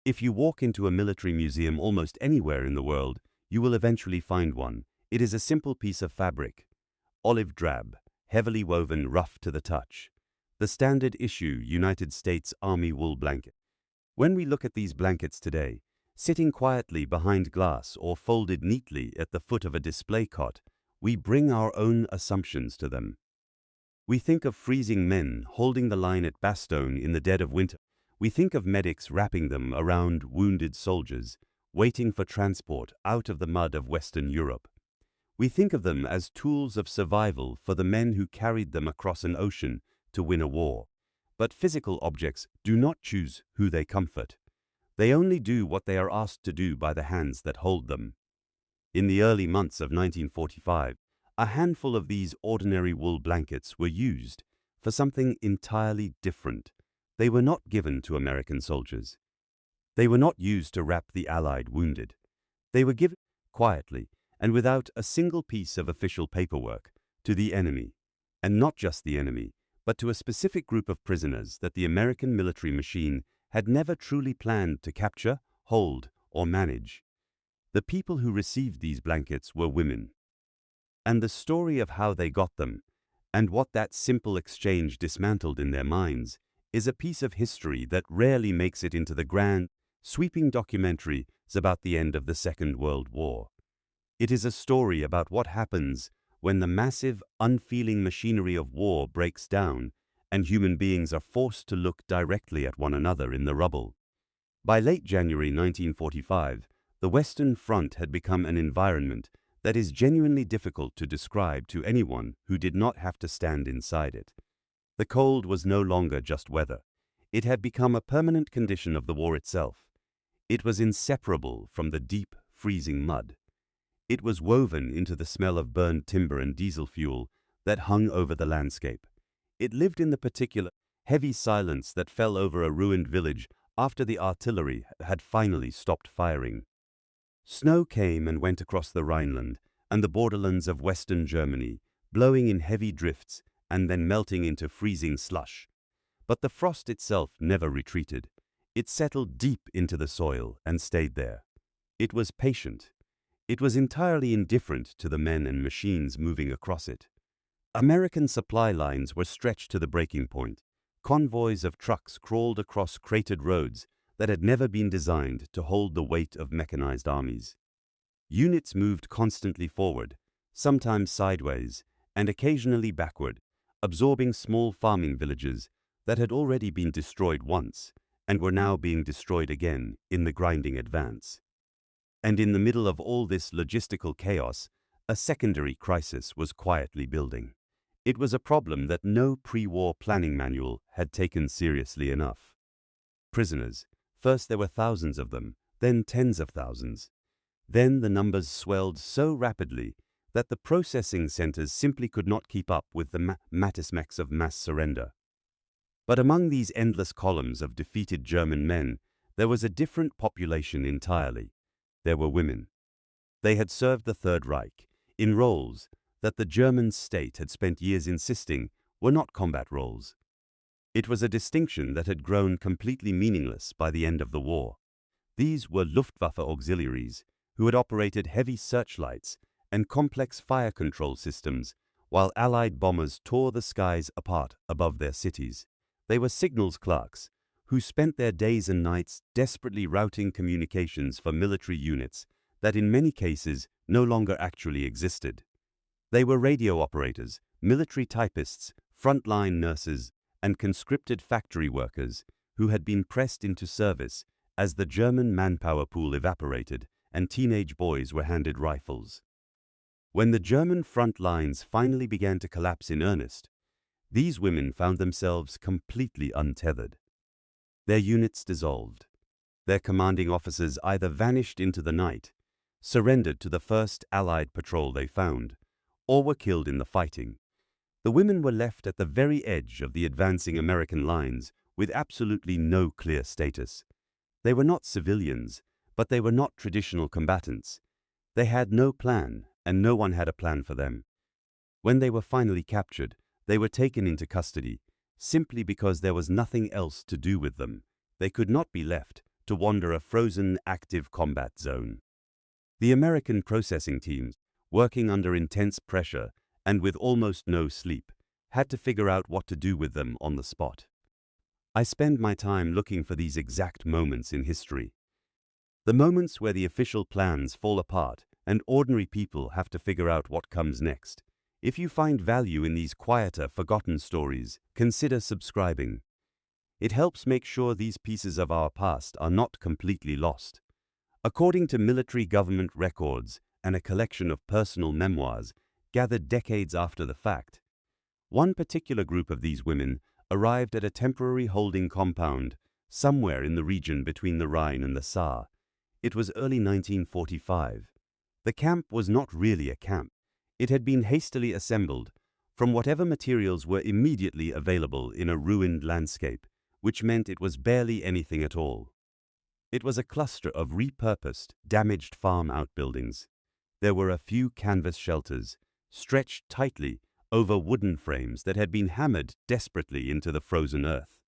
If you walk into a military museum almost anywhere in the world, you will eventually find one. It is a simple piece of fabric, olive drab, heavily woven, rough to the touch. The standard issue United States Army wool blanket. When we look at these blankets today, sitting quietly behind glass or folded neatly at the foot of a display cot, we bring our own assumptions to them. We think of freezing men holding the line at Bastogne in the dead of winter. We think of medics wrapping them around wounded soldiers, waiting for transport out of the mud of Western Europe. We think of them as tools of survival for the men who carried them across an ocean to win a war. But physical objects do not choose who they comfort. They only do what they are asked to do by the hands that hold them. In the early months of 1945, a handful of these ordinary wool blankets were used for something entirely different. They were not given to American soldiers. They were not used to wrap the Allied wounded. They were given quietly and without a single piece of official paperwork to the enemy, and not just the enemy, but to a specific group of prisoners that the American military machine had never truly planned to capture, hold, or manage. The people who received these blankets were women. And the story of how they got them, and what that simple exchange dismantled in their minds, is a piece of history that rarely makes it into the grand, sweeping documentaries about the end of the Second World War. It is a story about what happens when the massive, unfeeling machinery of war breaks down and human beings are forced to look directly at one another in the rubble. By late January 1945, the Western Front had become an environment that is genuinely difficult to describe to anyone who did not have to stand inside it. The cold was no longer just weather. It had become a permanent condition of the war itself. It was inseparable from the deep, freezing mud. It was woven into the smell of burned timber and diesel fuel that hung over the landscape. It lived in the particular, heavy silence that fell over a ruined village after the artillery had finally stopped firing. Snow came and went across the Rhineland and the borderlands of Western Germany, blowing in heavy drifts and then melting into freezing slush. But the frost itself never retreated. It settled deep into the soil and stayed there. It was patient. It was entirely indifferent to the men and machines moving across it. American supply lines were stretched to the breaking point. Convoys of trucks crawled across cratered roads that had never been designed to hold the weight of mechanized armies. Units moved constantly forward, sometimes sideways, and occasionally backward, absorbing small farming villages that had already been destroyed once and were now being destroyed again in the grinding advance. And in the middle of all this logistical chaos, a secondary crisis was quietly building. It was a problem that no pre-war planning manual had taken seriously enough. Prisoners. First there were thousands of them, then tens of thousands. Then the numbers swelled so rapidly that the processing centers simply could not keep up with the matismex of mass surrender. But among these endless columns of defeated German men, there was a different population entirely. There were women. They had served the Third Reich in roles that the German state had spent years insisting were not combat roles. It was a distinction that had grown completely meaningless by the end of the war. These were Luftwaffe auxiliaries who had operated heavy searchlights and complex fire control systems while Allied bombers tore the skies apart above their cities. They were signals clerks who spent their days and nights desperately routing communications for military units that in many cases no longer actually existed. They were radio operators, military typists, frontline nurses, and conscripted factory workers who had been pressed into service as the German manpower pool evaporated and teenage boys were handed rifles. When the German front lines finally began to collapse in earnest, these women found themselves completely untethered. Their units dissolved. Their commanding officers either vanished into the night, surrendered to the first Allied patrol they found, or were killed in the fighting. The women were left at the very edge of the advancing American lines with absolutely no clear status. They were not civilians, but they were not traditional combatants. They had no plan, and no one had a plan for them. When they were finally captured, they were taken into custody, simply because there was nothing else to do with them. They could not be left to wander a frozen active combat zone. The American processing teams, working under intense pressure and with almost no sleep, had to figure out what to do with them on the spot. I spend my time looking for these exact moments in history. The moments where the official plans fall apart and ordinary people have to figure out what comes next. If you find value in these quieter, forgotten stories, consider subscribing. It helps make sure these pieces of our past are not completely lost. According to military government records and a collection of personal memoirs gathered decades after the fact, one particular group of these women arrived at a temporary holding compound somewhere in the region between the Rhine and the Saar. It was early 1945. The camp was not really a camp. It had been hastily assembled from whatever materials were immediately available in a ruined landscape, which meant it was barely anything at all. It was a cluster of repurposed, damaged farm outbuildings. There were a few canvas shelters, stretched tightly over wooden frames that had been hammered desperately into the frozen earth.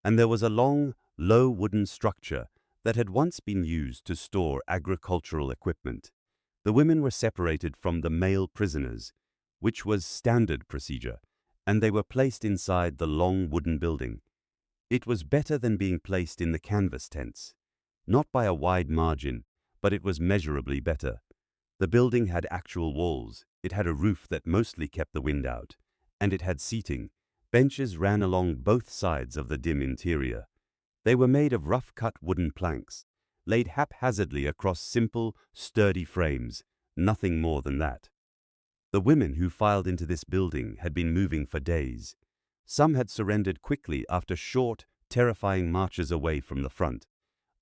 And there was a long, low wooden structure that had once been used to store agricultural equipment. The women were separated from the male prisoners, which was standard procedure, and they were placed inside the long wooden building. It was better than being placed in the canvas tents. Not by a wide margin, but it was measurably better. The building had actual walls, it had a roof that mostly kept the wind out, and it had seating. Benches ran along both sides of the dim interior. They were made of rough-cut wooden planks, laid haphazardly across simple, sturdy frames, nothing more than that. The women who filed into this building had been moving for days. Some had surrendered quickly after short, terrifying marches away from the front.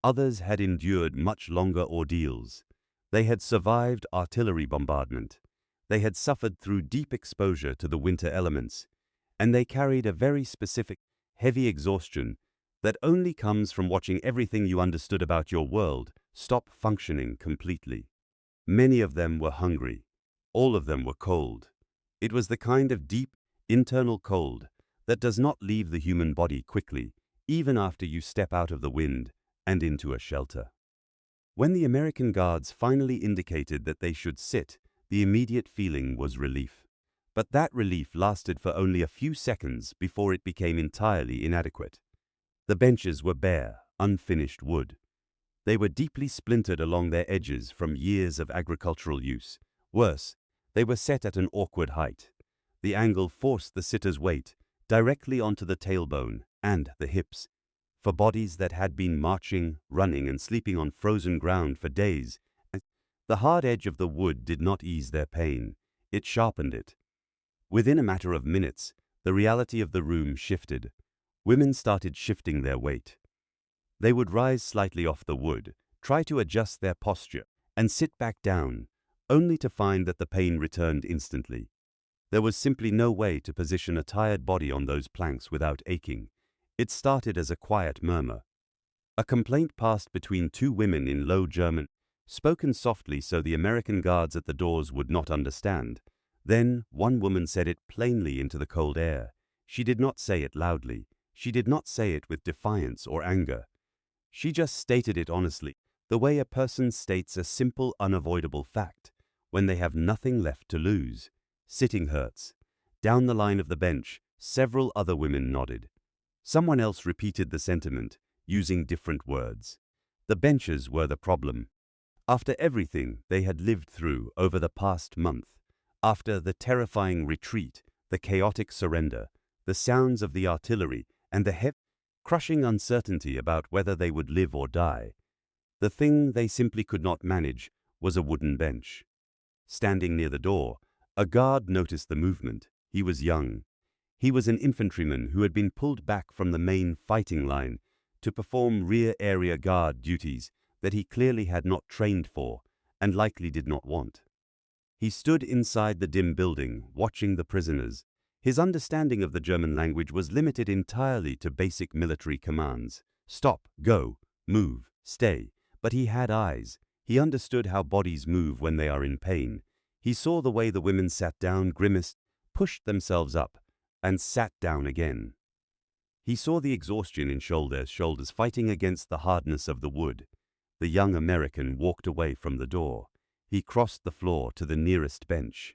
Others had endured much longer ordeals. They had survived artillery bombardment. They had suffered through deep exposure to the winter elements, and they carried a very specific, heavy exhaustion that only comes from watching everything you understood about your world stop functioning completely. Many of them were hungry. All of them were cold. It was the kind of deep, internal cold that does not leave the human body quickly, even after you step out of the wind and into a shelter. When the American guards finally indicated that they should sit, the immediate feeling was relief. But that relief lasted for only a few seconds before it became entirely inadequate. The benches were bare, unfinished wood. They were deeply splintered along their edges from years of agricultural use. Worse, they were set at an awkward height. The angle forced the sitter's weight directly onto the tailbone and the hips. For bodies that had been marching, running, and sleeping on frozen ground for days, the hard edge of the wood did not ease their pain. It sharpened it. Within a matter of minutes, the reality of the room shifted. Women started shifting their weight. They would rise slightly off the wood, try to adjust their posture, and sit back down, only to find that the pain returned instantly. There was simply no way to position a tired body on those planks without aching. It started as a quiet murmur. A complaint passed between two women in low German, spoken softly so the American guards at the doors would not understand. Then one woman said it plainly into the cold air. She did not say it loudly. She did not say it with defiance or anger. She just stated it honestly, the way a person states a simple, unavoidable fact, when they have nothing left to lose. Sitting hurts. Down the line of the bench, several other women nodded. Someone else repeated the sentiment, using different words. The benches were the problem. After everything they had lived through over the past month, after the terrifying retreat, the chaotic surrender, the sounds of the artillery, and the crushing uncertainty about whether they would live or die, the thing they simply could not manage was a wooden bench. Standing near the door, a guard noticed the movement. He was young. He was an infantryman who had been pulled back from the main fighting line to perform rear area guard duties that he clearly had not trained for and likely did not want. He stood inside the dim building, watching the prisoners. His understanding of the German language was limited entirely to basic military commands. Stop, go, move, stay. But he had eyes. He understood how bodies move when they are in pain. He saw the way the women sat down, grimaced, pushed themselves up, and sat down again. He saw the exhaustion in shoulders fighting against the hardness of the wood. The young American walked away from the door. He crossed the floor to the nearest bench.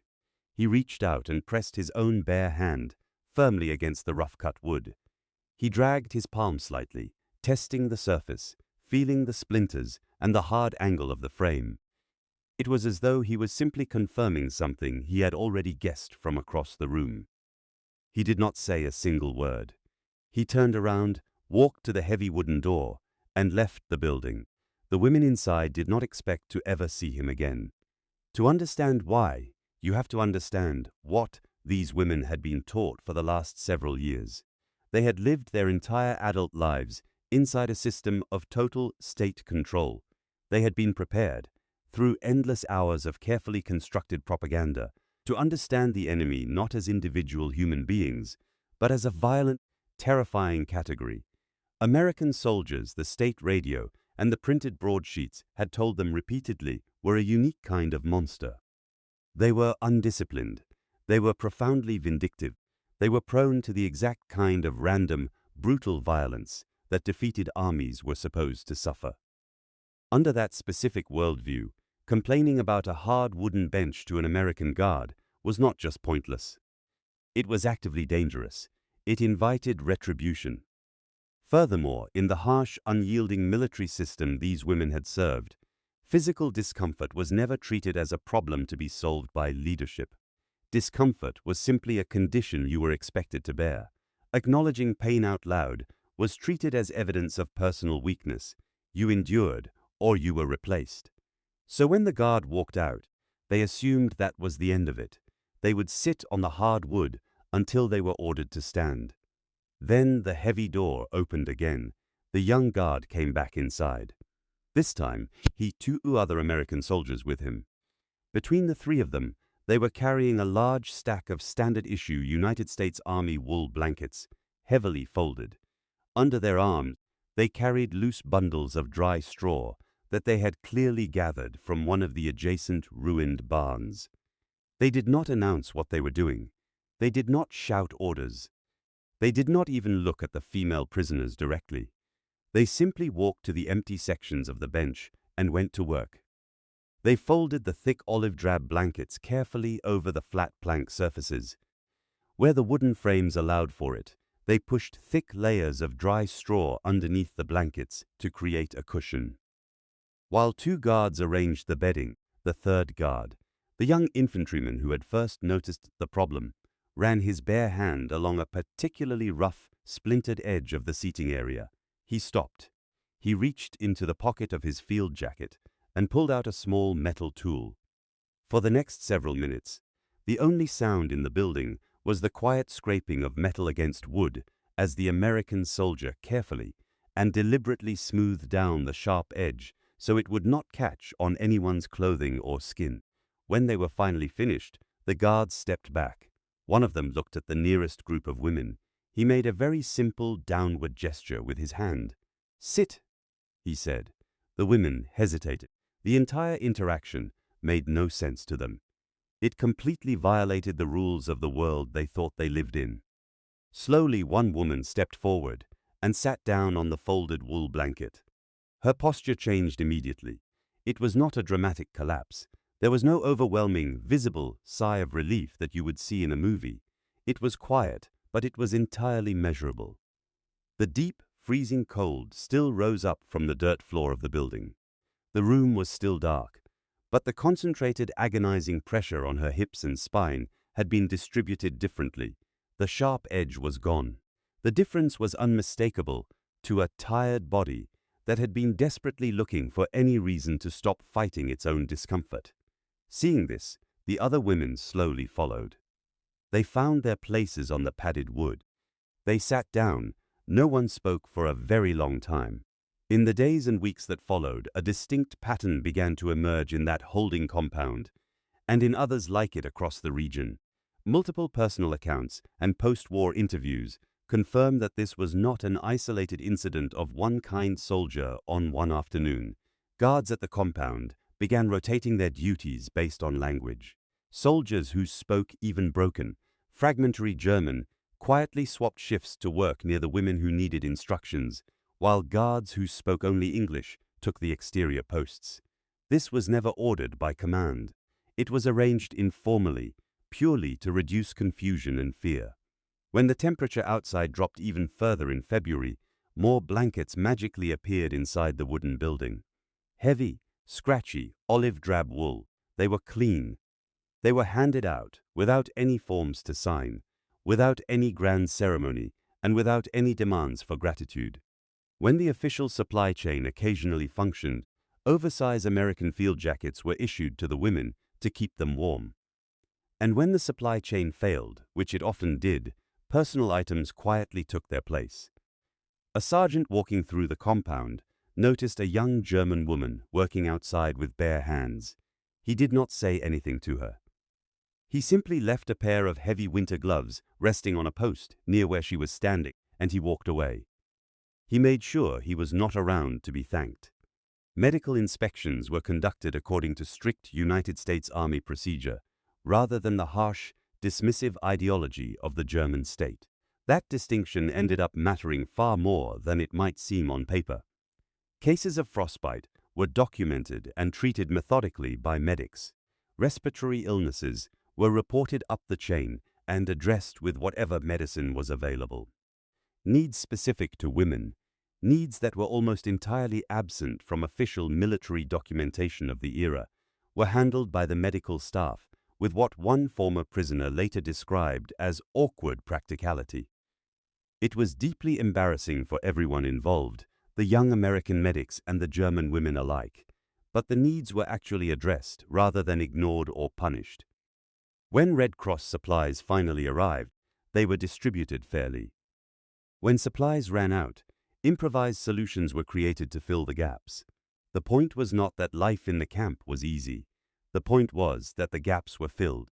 He reached out and pressed his own bare hand firmly against the rough-cut wood. He dragged his palm slightly, testing the surface, feeling the splinters and the hard angle of the frame. It was as though he was simply confirming something he had already guessed from across the room. He did not say a single word. He turned around, walked to the heavy wooden door, and left the building. The women inside did not expect to ever see him again. To understand why, you have to understand what these women had been taught for the last several years. They had lived their entire adult lives inside a system of total state control. They had been prepared, through endless hours of carefully constructed propaganda, to understand the enemy not as individual human beings, but as a violent, terrifying category. American soldiers, the state radio, and the printed broadsheets had told them repeatedly were a unique kind of monster. They were undisciplined. They were profoundly vindictive. They were prone to the exact kind of random, brutal violence that defeated armies were supposed to suffer. Under that specific worldview, complaining about a hard wooden bench to an American guard was not just pointless. It was actively dangerous. It invited retribution. Furthermore, in the harsh, unyielding military system these women had served, physical discomfort was never treated as a problem to be solved by leadership. Discomfort was simply a condition you were expected to bear. Acknowledging pain out loud was treated as evidence of personal weakness. You endured, or you were replaced. So when the guard walked out, they assumed that was the end of it. They would sit on the hard wood until they were ordered to stand. Then the heavy door opened again. The young guard came back inside. This time, he had 2 other American soldiers with him. Between the 3 of them, they were carrying a large stack of standard-issue United States Army wool blankets, heavily folded. Under their arms, they carried loose bundles of dry straw that they had clearly gathered from one of the adjacent ruined barns. They did not announce what they were doing. They did not shout orders. They did not even look at the female prisoners directly. They simply walked to the empty sections of the bench and went to work. They folded the thick olive-drab blankets carefully over the flat plank surfaces. Where the wooden frames allowed for it, they pushed thick layers of dry straw underneath the blankets to create a cushion. While 2 guards arranged the bedding, the 3rd guard, the young infantryman who had first noticed the problem, ran his bare hand along a particularly rough, splintered edge of the seating area. He stopped. He reached into the pocket of his field jacket and pulled out a small metal tool. For the next several minutes, the only sound in the building was the quiet scraping of metal against wood as the American soldier carefully and deliberately smoothed down the sharp edge so it would not catch on anyone's clothing or skin. When they were finally finished, the guards stepped back. One of them looked at the nearest group of women. He made a very simple downward gesture with his hand. "Sit," he said. The women hesitated. The entire interaction made no sense to them. It completely violated the rules of the world they thought they lived in. Slowly, one woman stepped forward and sat down on the folded wool blanket. Her posture changed immediately. It was not a dramatic collapse. There was no overwhelming, visible sigh of relief that you would see in a movie. It was quiet, but it was entirely measurable. The deep, freezing cold still rose up from the dirt floor of the building. The room was still dark, but the concentrated, agonizing pressure on her hips and spine had been distributed differently. The sharp edge was gone. The difference was unmistakable to a tired body that had been desperately looking for any reason to stop fighting its own discomfort. Seeing this, the other women slowly followed. They found their places on the padded wood. They sat down. No one spoke for a very long time. In the days and weeks that followed, a distinct pattern began to emerge in that holding compound, and in others like it across the region. Multiple personal accounts and post-war interviews confirmed that this was not an isolated incident of one kind soldier on one afternoon. Guards at the compound began rotating their duties based on language. Soldiers who spoke even broken, fragmentary German quietly swapped shifts to work near the women who needed instructions, while guards who spoke only English took the exterior posts. This was never ordered by command. It was arranged informally, purely to reduce confusion and fear. When the temperature outside dropped even further in February, more blankets magically appeared inside the wooden building. Heavy, scratchy, olive-drab wool, they were clean. They were handed out, without any forms to sign, without any grand ceremony, and without any demands for gratitude. When the official supply chain occasionally functioned, oversized American field jackets were issued to the women to keep them warm. And when the supply chain failed, which it often did, personal items quietly took their place. A sergeant walking through the compound noticed a young German woman working outside with bare hands. He did not say anything to her. He simply left a pair of heavy winter gloves resting on a post near where she was standing, and he walked away. He made sure he was not around to be thanked. Medical inspections were conducted according to strict United States Army procedure, rather than the harsh, dismissive ideology of the German state. That distinction ended up mattering far more than it might seem on paper. Cases of frostbite were documented and treated methodically by medics. Respiratory illnesses were reported up the chain and addressed with whatever medicine was available. Needs specific to women, needs that were almost entirely absent from official military documentation of the era, were handled by the medical staff with what one former prisoner later described as awkward practicality. It was deeply embarrassing for everyone involved, the young American medics and the German women alike, but the needs were actually addressed rather than ignored or punished. When Red Cross supplies finally arrived, they were distributed fairly. When supplies ran out, improvised solutions were created to fill the gaps. The point was not that life in the camp was easy. The point was that the gaps were filled.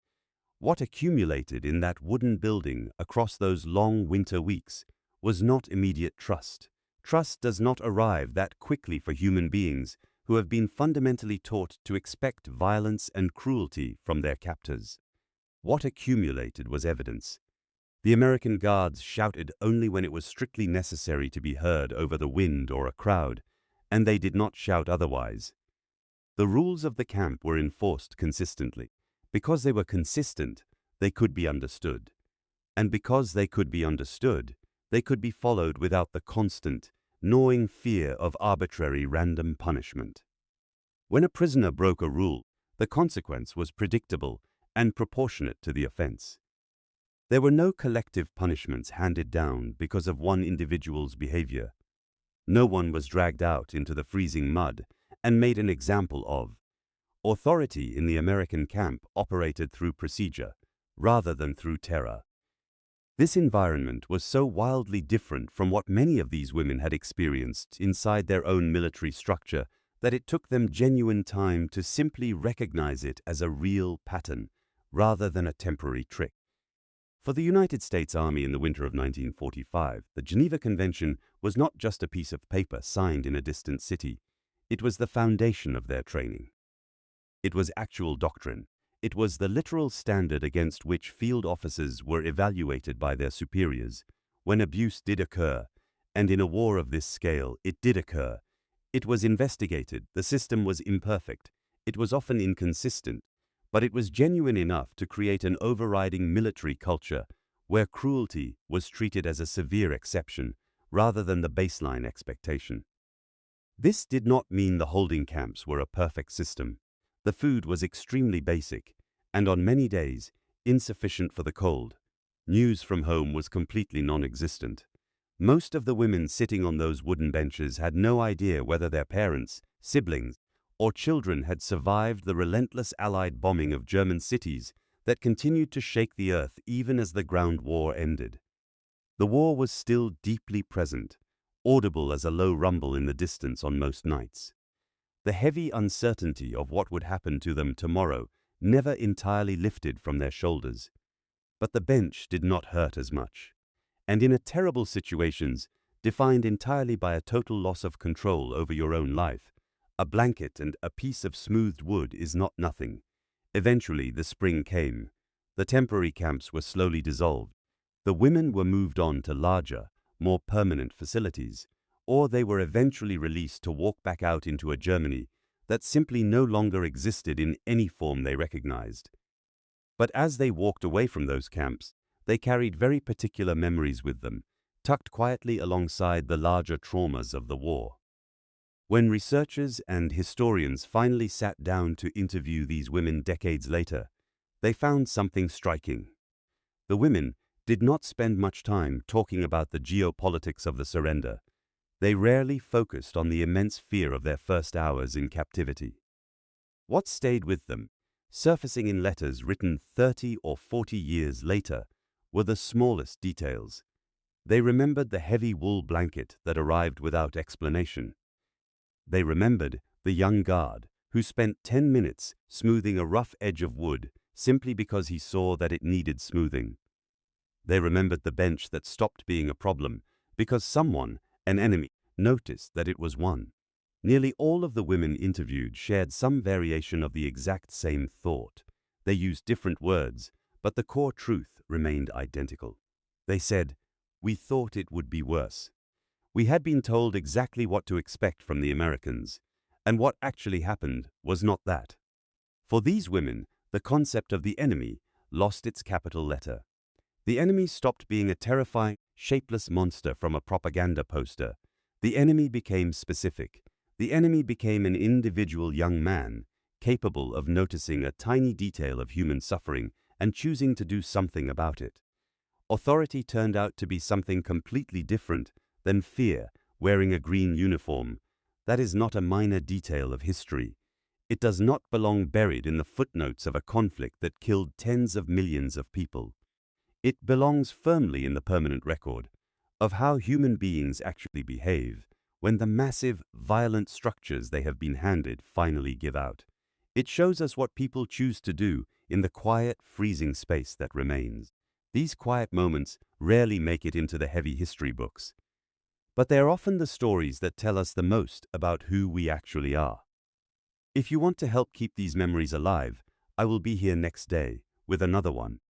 What accumulated in that wooden building across those long winter weeks was not immediate trust. Trust does not arrive that quickly for human beings who have been fundamentally taught to expect violence and cruelty from their captors. What accumulated was evidence. The American guards shouted only when it was strictly necessary to be heard over the wind or a crowd, and they did not shout otherwise. The rules of the camp were enforced consistently. Because they were consistent, they could be understood. And because they could be understood, they could be followed without the constant, gnawing fear of arbitrary random punishment. When a prisoner broke a rule, the consequence was predictable and proportionate to the offense. There were no collective punishments handed down because of one individual's behavior. No one was dragged out into the freezing mud and made an example of. Authority in the American camp operated through procedure, rather than through terror. This environment was so wildly different from what many of these women had experienced inside their own military structure that it took them genuine time to simply recognize it as a real pattern, rather than a temporary trick. For the United States Army in the winter of 1945, the Geneva Convention was not just a piece of paper signed in a distant city. It was the foundation of their training. It was actual doctrine. It was the literal standard against which field officers were evaluated by their superiors. When abuse did occur, and in a war of this scale it did occur, it was investigated. The system was imperfect. It was often inconsistent, but it was genuine enough to create an overriding military culture where cruelty was treated as a severe exception rather than the baseline expectation. This did not mean the holding camps were a perfect system. The food was extremely basic, and on many days, insufficient for the cold. News from home was completely non-existent. Most of the women sitting on those wooden benches had no idea whether their parents, siblings, or children had survived the relentless Allied bombing of German cities that continued to shake the earth even as the ground war ended. The war was still deeply present, audible as a low rumble in the distance on most nights. The heavy uncertainty of what would happen to them tomorrow never entirely lifted from their shoulders. But the bench did not hurt as much. And in terrible situations, defined entirely by a total loss of control over your own life, a blanket and a piece of smoothed wood is not nothing. Eventually, the spring came. The temporary camps were slowly dissolved. The women were moved on to larger, more permanent facilities, or they were eventually released to walk back out into a Germany that simply no longer existed in any form they recognized. But as they walked away from those camps, they carried very particular memories with them, tucked quietly alongside the larger traumas of the war. When researchers and historians finally sat down to interview these women decades later, they found something striking. The women did not spend much time talking about the geopolitics of the surrender. They rarely focused on the immense fear of their first hours in captivity. What stayed with them, surfacing in letters written 30 or 40 years later, were the smallest details. They remembered the heavy wool blanket that arrived without explanation. They remembered the young guard who spent 10 minutes smoothing a rough edge of wood simply because he saw that it needed smoothing. They remembered the bench that stopped being a problem because someone, an enemy, noticed that it was one. Nearly all of the women interviewed shared some variation of the exact same thought. They used different words, but the core truth remained identical. They said, "We thought it would be worse. We had been told exactly what to expect from the Americans, and what actually happened was not that." For these women, the concept of the enemy lost its capital letter. The enemy stopped being a terrifying, shapeless monster from a propaganda poster. The enemy became specific. The enemy became an individual young man, capable of noticing a tiny detail of human suffering and choosing to do something about it. Authority turned out to be something completely different than fear wearing a green uniform. That is not a minor detail of history. It does not belong buried in the footnotes of a conflict that killed tens of millions of people. It belongs firmly in the permanent record of how human beings actually behave when the massive, violent structures they have been handed finally give out. It shows us what people choose to do in the quiet, freezing space that remains. These quiet moments rarely make it into the heavy history books, but they are often the stories that tell us the most about who we actually are. If you want to help keep these memories alive, I will be here next day with another one.